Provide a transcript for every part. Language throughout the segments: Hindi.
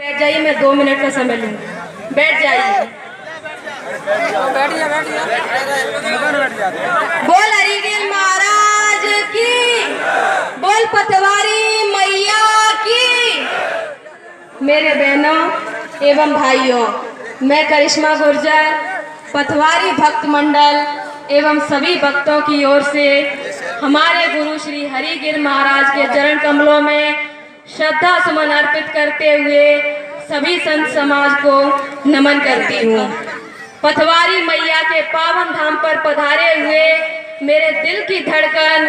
बैठ जाइए, मैं 2 मिनट का समय लूंगी। बैठ जाइए। बोल हरिगिर महाराज की, बोल पतवारी मैया की। मेरे बहनों एवं भाइयों, मैं करिश्मा गुर्जर पतवारी भक्त मंडल एवं सभी भक्तों की ओर से हमारे गुरु श्री हरिगिर महाराज के चरण कमलों में श्रद्धा सुमन अर्पित करते हुए सभी संत समाज को नमन करती हूँ। पतवारी मैया के पावन धाम पर पधारे हुए मेरे दिल की धड़कन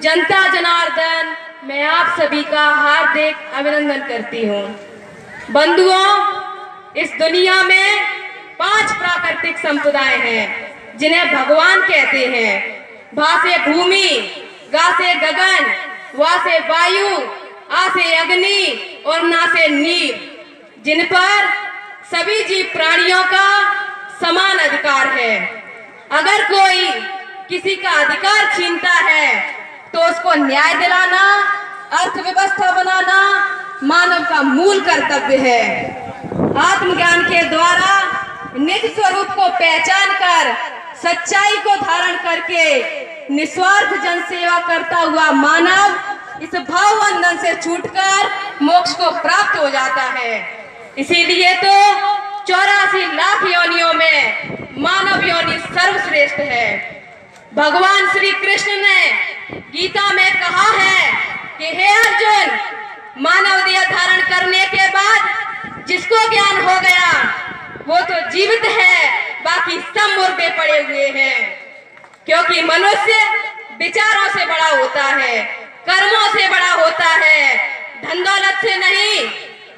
जनता जनार्दन, मैं आप सभी का हार्दिक अभिनंदन करती हूँ। बंधुओं, इस दुनिया में 5 प्राकृतिक संपदाएं हैं जिन्हें भगवान कहते हैं। भा से भूमि, गा से गगन, वा से वायु, आ से अग्नि और ना से नीर, जिन पर सभी जीव प्राणियों का समान अधिकार है। अगर कोई किसी का अधिकार छीनता है तो उसको न्याय दिलाना, अर्थव्यवस्था बनाना मानव का मूल कर्तव्य है। आत्मज्ञान के द्वारा निज स्वरूप को पहचान कर सच्चाई को धारण करके निस्वार्थ जन सेवा करता हुआ मानव इस भाव बंधन से छूटकर मोक्ष को प्राप्त हो जाता है। इसीलिए तो 84 लाख योनियों में मानव योनि सर्वश्रेष्ठ है। भगवान श्री कृष्ण ने गीता में कहा है कि हे अर्जुन, मानव देह धारण करने के बाद जिसको ज्ञान हो गया वो तो जीवित है, बाकी सब मुर्दे पड़े हुए हैं। क्योंकि मनुष्य विचारों से बड़ा होता है, कर्मों से बड़ा होता है, धन दौलत से नहीं।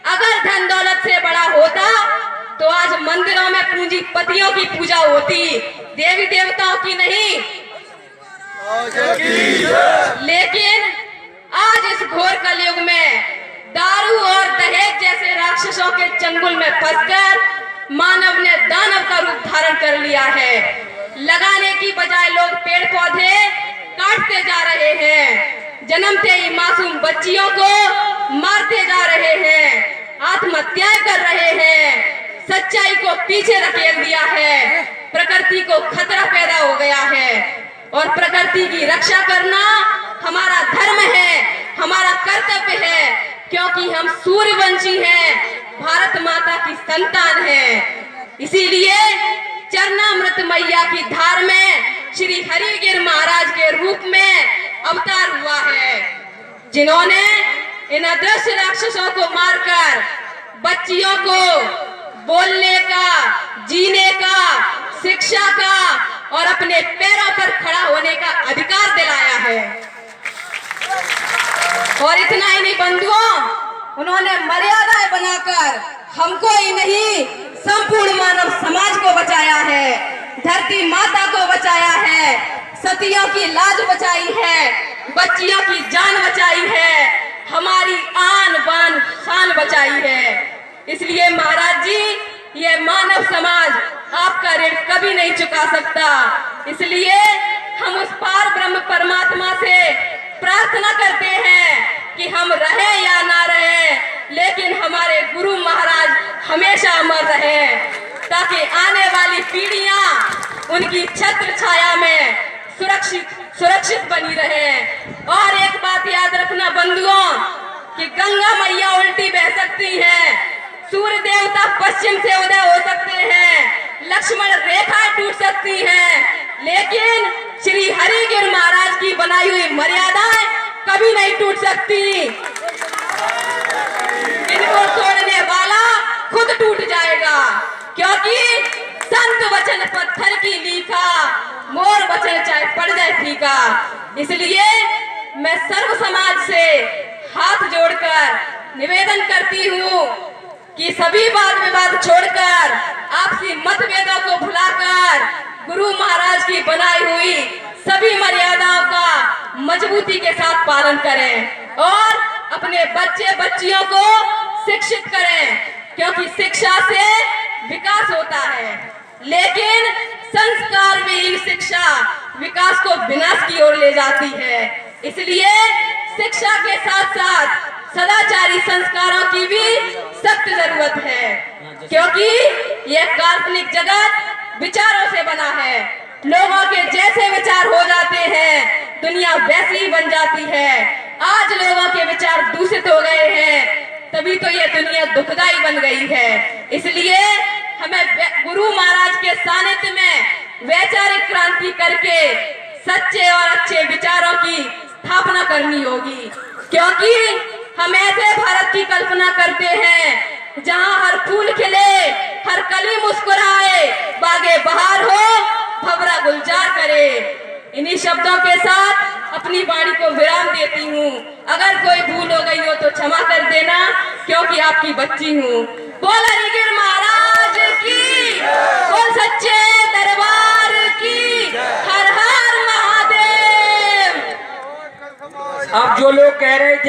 अगर धन दौलत से बड़ा होता तो आज मंदिरों में पूंजीपतियों की पूजा होती, देवी देवताओं की नहीं। लेकिन आज इस घोर कलयुग में दारू और दहेज जैसे राक्षसों के चंगुल में फंसकर मानव ने दानव का रूप धारण कर लिया है। लगाने की बजाय लोग पेड़ पौधे काटते जा रहे हैं, जन्मते ही मासूम बच्चियों को मारते जा रहे हैं, आत्महत्याएं कर रहे हैं, सच्चाई को पीछे धकेल दिया है, प्रकृति को खतरा पैदा हो गया है। और प्रकृति की रक्षा करना हमारा धर्म है, हमारा कर्तव्य है, क्योंकि हम सूर्यवंशी हैं, भारत माता की संतान हैं। इसीलिए चरणामृत मैया की धार में श्री हरिगिर महाराज के रूप में अवतार हुआ है, जिन्होंने इन अदृश्य राक्षसों को मारकर बच्चियों को बोलने का, जीने का, शिक्षा का और अपने पैरों पर खड़ा होने का अधिकार दिलाया है। और इतना ही नहीं बंधुओं, उन्होंने मर्यादाएं बनाकर हमको ही नहीं संपूर्ण मानव समाज को बचाया है, धरती माता को बचाया है, सतियों की लाज बचाई है, बच्चियों की जान बचाई है, हमारी आन बान शान बचाई है। इसलिए महाराज जी, ये मानव समाज आपका ऋण कभी नहीं चुका सकता। इसलिए हम उस पार ब्रह्म परमात्मा से प्रार्थना करते हैं कि हम रहे या ना रहे, लेकिन हमारे गुरु महाराज हमेशा अमर रहे, ताकि आने वाली पीढ़ियां उनकी छत्र छाया में सुरक्षित बनी रहे। और एक बात याद रखना बंधुओं, कि गंगा मैया उल्टी बह सकती है, सूर्य देवता पश्चिम से उदय हो सकते हैं, लक्ष्मण रेखा टूट सकती है, लेकिन श्री हरिगिर महाराज की बनाई हुई मर्यादाएं कभी नहीं टूट सकती। इनको तोड़ने वाला खुद टूट जाएगा, क्योंकि संत वचन पत्थर की लीखा, मोर वचन चाहे पड़ जाए फीका। इसलिए मैं सर्व समाज से हाथ जोड़कर निवेदन करती हूँ कि सभी वाद विवाद छोड़कर, आपसी मतभेदों को भुलाकर गुरु महाराज की बनाई हुई सभी मर्यादाओं का मजबूती के साथ पालन करें और अपने बच्चे बच्चियों को शिक्षित करें, क्योंकि शिक्षा से विकास होता है, लेकिन संस्कार विहीन शिक्षा विकास को विनाश की ओर ले जाती है। इसलिए शिक्षा के साथ साथ सदाचारी संस्कारों की भी सख्त जरूरत है, क्योंकि यह काल्पनिक जगत विचारों से बना है। लोगों के जैसे विचार हो जाते हैं, दुनिया वैसी ही बन जाती है। आज लोगों के विचार दूषित हो गए हैं, तभी तो ये दुनिया दुखदाई बन गई है। इसलिए हमें गुरु महाराज के सानिध्य में वैचारिक क्रांति करके सच्चे और अच्छे विचारों की स्थापना करनी होगी, क्योंकि हम ऐसे भारत की कल्पना करते हैं जहां हर फूल खिले, हर कली मुस्कुराए, बागे बहार हो, भंवरा गुलजार करे। इन्हीं शब्दों के साथ अपनी वाणी को विराम देती हूँ। अगर कोई भूल हो गई हो तो क्षमा कर देना, क्योंकि आपकी बच्ची हूँ। बोल हरिगिर महाराज की, बोल सच्चे दरबार की, हर हर महादेव। अब जो लोग कह रहे थे